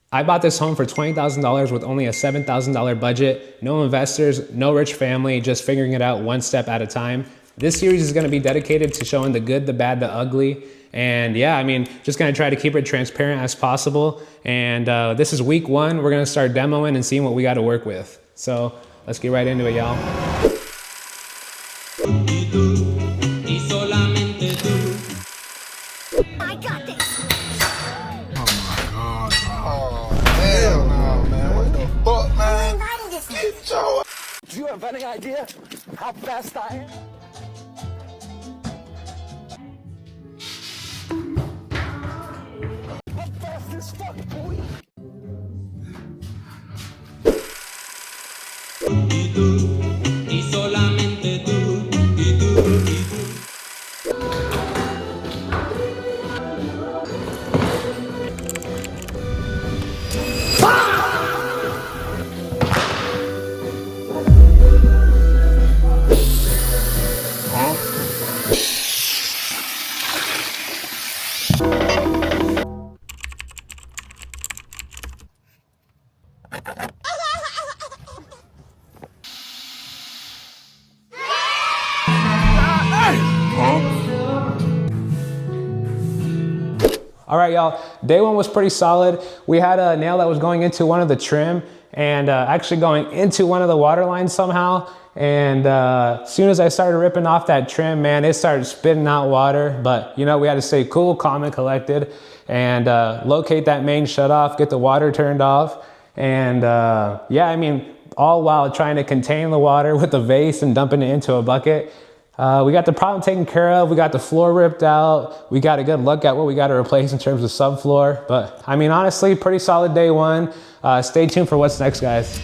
I bought this home for $20,000 with only a $7,000 budget. No investors, no rich family, just figuring it out one step at a time. This series is gonna be dedicated to showing the good, the bad, the ugly. And yeah, I mean, just gonna try to keep it transparent as possible. And this is week one. We're gonna start demoing and seeing what we gotta work with. So let's get right into it, y'all. I got this. Hell no, man. What the fuck, man? Invited this. Get your Do you have any idea how fast I am? I'm fast as fuck, boy. Y solamente tú, y tú, y tú. All right, y'all, day one was pretty solid. We had a nail that was going into one of the trim and actually going into one of the water lines somehow. And as soon as I started ripping off that trim, man, it started spitting out water. But you know, we had to stay cool, calm, and collected and locate that main shutoff, get the water turned off. And yeah, I mean, all while trying to contain the water with the vase and dumping it into a bucket. We got the problem taken care of. We got the floor ripped out. We got a good look at what we got to replace in terms of subfloor. But I mean, honestly, pretty solid day one. Stay tuned for what's next, guys.